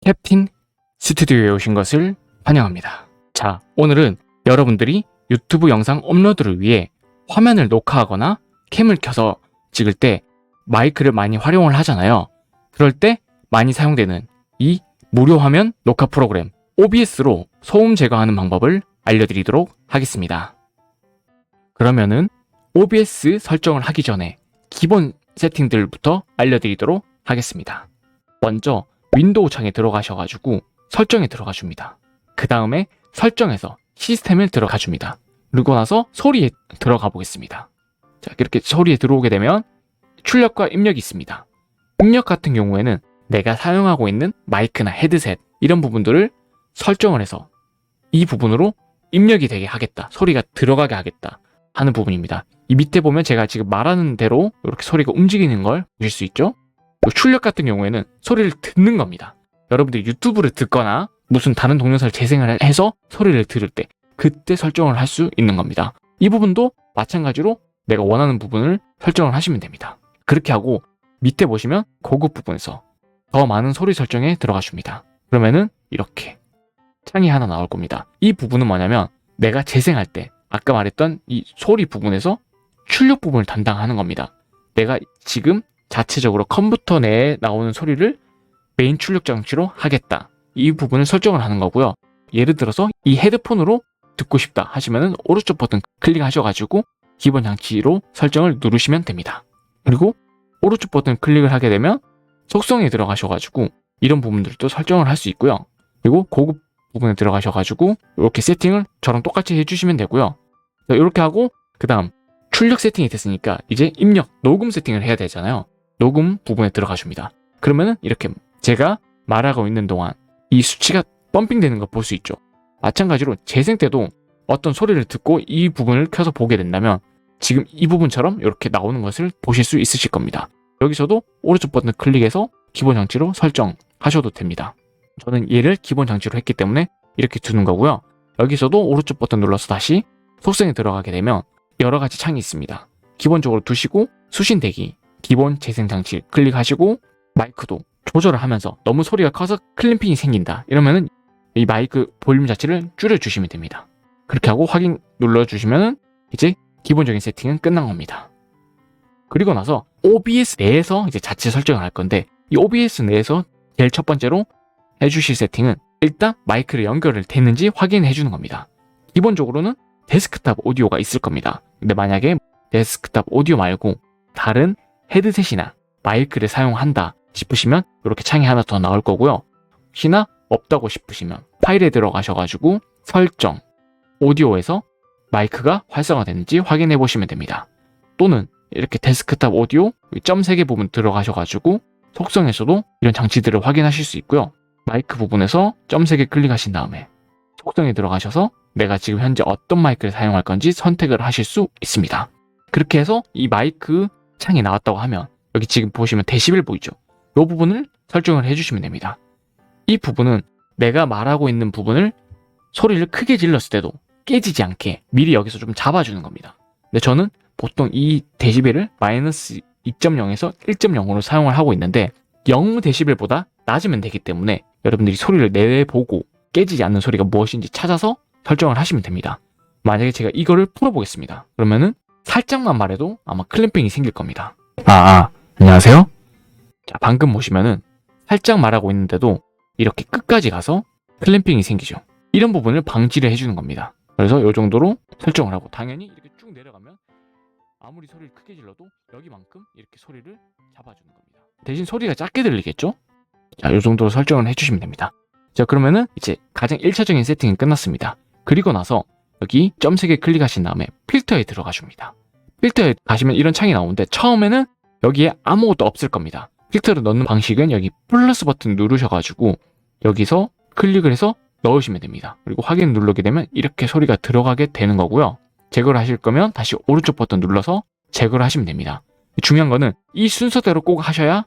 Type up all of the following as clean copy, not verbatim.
캡틴 스튜디오에 오신 것을 환영합니다. 자, 오늘은 여러분들이 유튜브 영상 업로드를 위해 화면을 녹화하거나 캠을 켜서 찍을 때 마이크를 많이 활용을 하잖아요. 그럴 때 많이 사용되는 이 무료 화면 녹화 프로그램 OBS로 소음 제거하는 방법을 알려드리도록 하겠습니다. 그러면은 OBS 설정을 하기 전에 기본 세팅들부터 알려드리도록 하겠습니다. 먼저 윈도우 창에 들어가셔가지고 설정에 들어가 줍니다. 그 다음에 설정에서 시스템에 들어가 줍니다. 그리고 나서 소리에 들어가 보겠습니다. 자, 이렇게 소리에 들어오게 되면 출력과 입력이 있습니다. 입력 같은 경우에는 내가 사용하고 있는 마이크나 헤드셋 이런 부분들을 설정을 해서 이 부분으로 입력이 되게 하겠다, 소리가 들어가게 하겠다 하는 부분입니다. 이 밑에 보면 제가 지금 말하는 대로 이렇게 소리가 움직이는 걸 보실 수 있죠? 출력 같은 경우에는 소리를 듣는 겁니다. 여러분들이 유튜브를 듣거나 무슨 다른 동영상을 재생을 해서 소리를 들을 때 그때 설정을 할 수 있는 겁니다. 이 부분도 마찬가지로 내가 원하는 부분을 설정을 하시면 됩니다. 그렇게 하고 밑에 보시면 고급 부분에서 더 많은 소리 설정에 들어가 줍니다. 그러면은 이렇게 창이 하나 나올 겁니다. 이 부분은 뭐냐면 내가 재생할 때 아까 말했던 이 소리 부분에서 출력 부분을 담당하는 겁니다. 내가 지금 자체적으로 컴퓨터 내에 나오는 소리를 메인 출력 장치로 하겠다. 이 부분을 설정을 하는 거고요. 예를 들어서 이 헤드폰으로 듣고 싶다 하시면은 오른쪽 버튼 클릭하셔가지고 기본 장치로 설정을 누르시면 됩니다. 그리고 오른쪽 버튼 클릭을 하게 되면 속성에 들어가셔가지고 이런 부분들도 설정을 할 수 있고요. 그리고 고급 부분에 들어가셔가지고 이렇게 세팅을 저랑 똑같이 해주시면 되고요. 이렇게 하고 그 다음 출력 세팅이 됐으니까 이제 입력, 녹음 세팅을 해야 되잖아요. 녹음 부분에 들어가 줍니다. 그러면은 이렇게 제가 말하고 있는 동안 이 수치가 펌핑 되는 거 볼 수 있죠. 마찬가지로 재생 때도 어떤 소리를 듣고 이 부분을 켜서 보게 된다면 지금 이 부분처럼 이렇게 나오는 것을 보실 수 있으실 겁니다. 여기서도 오른쪽 버튼 클릭해서 기본 장치로 설정하셔도 됩니다. 저는 얘를 기본 장치로 했기 때문에 이렇게 두는 거고요. 여기서도 오른쪽 버튼 눌러서 다시 속성에 들어가게 되면 여러 가지 창이 있습니다. 기본적으로 두시고 수신 대기, 기본 재생 장치 클릭하시고 마이크도 조절을 하면서 너무 소리가 커서 클램핑이 생긴다 이러면은 이 마이크 볼륨 자체를 줄여주시면 됩니다. 그렇게 하고 확인 눌러주시면은 이제 기본적인 세팅은 끝난 겁니다. 그리고 나서 OBS 내에서 이제 자체 설정을 할 건데 이 OBS 내에서 제일 첫 번째로 해주실 세팅은 일단 마이크를 연결을 됐는지 확인해 주는 겁니다. 기본적으로는 데스크탑 오디오가 있을 겁니다. 근데 만약에 데스크탑 오디오 말고 다른 헤드셋이나 마이크를 사용한다 싶으시면 이렇게 창이 하나 더 나올 거고요. 혹시나 없다고 싶으시면 파일에 들어가셔가지고 설정, 오디오에서 마이크가 활성화되는지 확인해 보시면 됩니다. 또는 이렇게 데스크탑 오디오 점 3개 부분 들어가셔가지고 속성에서도 이런 장치들을 확인하실 수 있고요. 마이크 부분에서 점 3개 클릭하신 다음에 속성에 들어가셔서 내가 지금 현재 어떤 마이크를 사용할 건지 선택을 하실 수 있습니다. 그렇게 해서 이 마이크 창이 나왔다고 하면 여기 지금 보시면 데시벨 보이죠? 이 부분을 설정을 해주시면 됩니다. 이 부분은 내가 말하고 있는 부분을 소리를 크게 질렀을 때도 깨지지 않게 미리 여기서 좀 잡아주는 겁니다. 근데 저는 보통 이 데시벨을 마이너스 2.0에서 1.0으로 사용을 하고 있는데 0데시벨보다 낮으면 되기 때문에 여러분들이 소리를 내보고 깨지지 않는 소리가 무엇인지 찾아서 설정을 하시면 됩니다. 만약에 제가 이거를 풀어보겠습니다. 그러면은 살짝만 말해도 아마 클램핑이 생길 겁니다. 안녕하세요. 자, 방금 보시면은 살짝 말하고 있는데도 이렇게 끝까지 가서 클램핑이 생기죠. 이런 부분을 방지를 해주는 겁니다. 그래서 이 정도로 설정을 하고 당연히 이렇게 쭉 내려가면 아무리 소리를 크게 질러도 여기만큼 이렇게 소리를 잡아주는 겁니다. 대신 소리가 작게 들리겠죠? 자, 이 정도로 설정을 해주시면 됩니다. 자, 그러면은 이제 가장 1차적인 세팅이 끝났습니다. 그리고 나서 여기 점 3개 클릭하신 다음에 필터에 들어가 줍니다. 필터에 가시면 이런 창이 나오는데 처음에는 여기에 아무것도 없을 겁니다. 필터를 넣는 방식은 여기 플러스 버튼 누르셔가지고 여기서 클릭을 해서 넣으시면 됩니다. 그리고 확인 누르게 되면 이렇게 소리가 들어가게 되는 거고요. 제거를 하실 거면 다시 오른쪽 버튼 눌러서 제거를 하시면 됩니다. 중요한 거는 이 순서대로 꼭 하셔야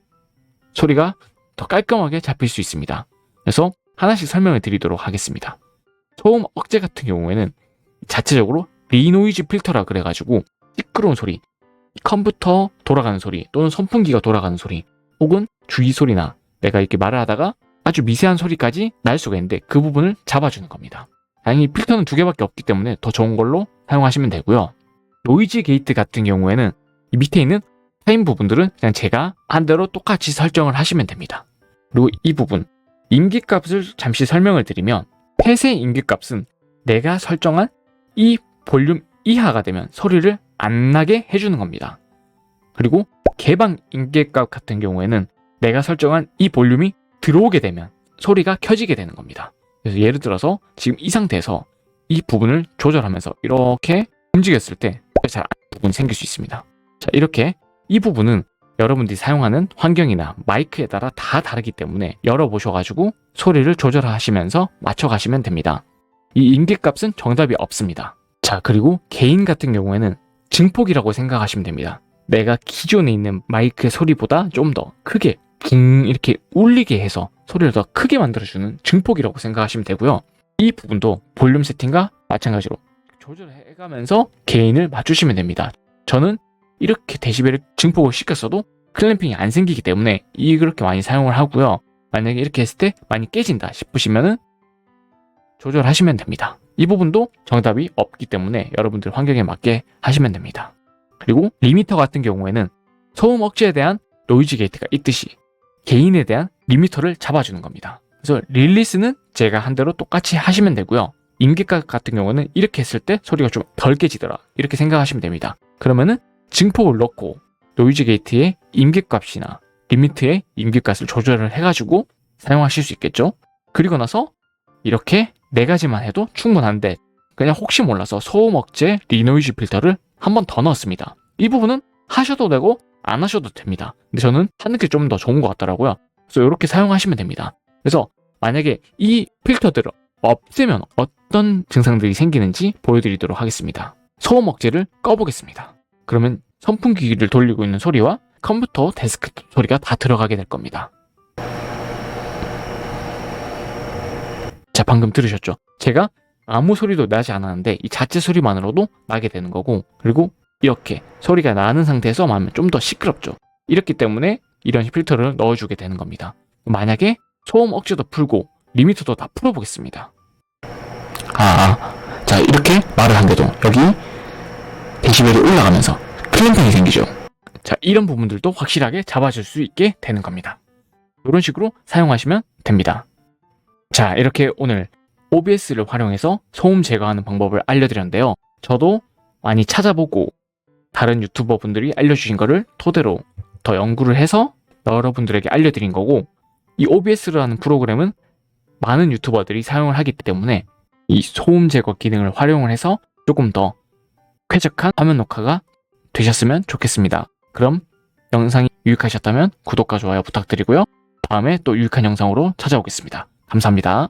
소리가 더 깔끔하게 잡힐 수 있습니다. 그래서 하나씩 설명을 드리도록 하겠습니다. 소음 억제 같은 경우에는 자체적으로 리노이즈 필터라 그래가지고 시끄러운 소리, 컴퓨터 돌아가는 소리 또는 선풍기가 돌아가는 소리 혹은 주위 소리나 내가 이렇게 말을 하다가 아주 미세한 소리까지 날 수가 있는데 그 부분을 잡아주는 겁니다. 다행히 필터는 2개밖에 없기 때문에 더 좋은 걸로 사용하시면 되고요. 노이즈 게이트 같은 경우에는 이 밑에 있는 타임 부분들은 그냥 제가 한 대로 똑같이 설정을 하시면 됩니다. 그리고 이 부분 임기값을 잠시 설명을 드리면, 폐쇄 임기값은 내가 설정한 이 볼륨 이하가 되면 소리를 안 나게 해주는 겁니다. 그리고 개방 임기값 같은 경우에는 내가 설정한 이 볼륨이 들어오게 되면 소리가 켜지게 되는 겁니다. 그래서 예를 들어서 지금 이 상태에서 이 부분을 조절하면서 이렇게 움직였을 때 잘 안 부분이 생길 수 있습니다. 자, 이렇게 이 부분은 여러분들이 사용하는 환경이나 마이크에 따라 다 다르기 때문에 열어보셔가지고 소리를 조절하시면서 맞춰가시면 됩니다. 이 임기값은 정답이 없습니다. 자, 그리고 게인 같은 경우에는 증폭이라고 생각하시면 됩니다. 내가 기존에 있는 마이크의 소리보다 좀 더 크게 붕 이렇게 울리게 해서 소리를 더 크게 만들어주는 증폭이라고 생각하시면 되고요. 이 부분도 볼륨 세팅과 마찬가지로 조절해가면서 게인을 맞추시면 됩니다. 저는 이렇게 데시벨을 증폭을 시켰어도 클램핑이 안 생기기 때문에 그렇게 많이 사용을 하고요. 만약에 이렇게 했을 때 많이 깨진다 싶으시면은 조절하시면 됩니다. 이 부분도 정답이 없기 때문에 여러분들 환경에 맞게 하시면 됩니다. 그리고 리미터 같은 경우에는 소음 억제에 대한 노이즈 게이트가 있듯이 게인에 대한 리미터를 잡아주는 겁니다. 그래서 릴리스는 제가 한 대로 똑같이 하시면 되고요. 임기값 같은 경우는 이렇게 했을 때 소리가 좀 덜 깨지더라 이렇게 생각하시면 됩니다. 그러면은 증폭을 넣고 노이즈 게이트의 임기값이나 리미트의 임기값을 조절을 해가지고 사용하실 수 있겠죠. 그리고 나서 이렇게 4가지만 해도 충분한데, 그냥 혹시 몰라서 소음 억제 리노이즈 필터를 한 번 더 넣었습니다. 이 부분은 하셔도 되고 안 하셔도 됩니다. 근데 저는 하는 게 좀 더 좋은 것 같더라고요. 그래서 이렇게 사용하시면 됩니다. 그래서 만약에 이 필터들을 없애면 어떤 증상들이 생기는지 보여드리도록 하겠습니다. 소음 억제를 꺼보겠습니다. 그러면 선풍기를 돌리고 있는 소리와 컴퓨터 데스크톱 소리가 다 들어가게 될 겁니다. 자, 방금 들으셨죠? 제가 아무 소리도 나지 않았는데 이 자체 소리만으로도 나게 되는 거고, 그리고 이렇게 소리가 나는 상태에서 하면 좀 더 시끄럽죠. 이렇기 때문에 이런 필터를 넣어주게 되는 겁니다. 만약에 소음 억제도 풀고 리미터도 다 풀어보겠습니다. 자, 이렇게 말을 한데도 여기 데시벨이 올라가면서 클램핑이 생기죠. 자, 이런 부분들도 확실하게 잡아줄 수 있게 되는 겁니다. 이런 식으로 사용하시면 됩니다. 자, 이렇게 오늘 OBS를 활용해서 소음 제거하는 방법을 알려드렸는데요. 저도 많이 찾아보고 다른 유튜버 분들이 알려주신 거를 토대로 더 연구를 해서 여러분들에게 알려드린 거고, 이 OBS라는 프로그램은 많은 유튜버들이 사용을 하기 때문에 이 소음 제거 기능을 활용을 해서 조금 더 쾌적한 화면 녹화가 되셨으면 좋겠습니다. 그럼 영상이 유익하셨다면 구독과 좋아요 부탁드리고요. 다음에 또 유익한 영상으로 찾아오겠습니다. 감사합니다.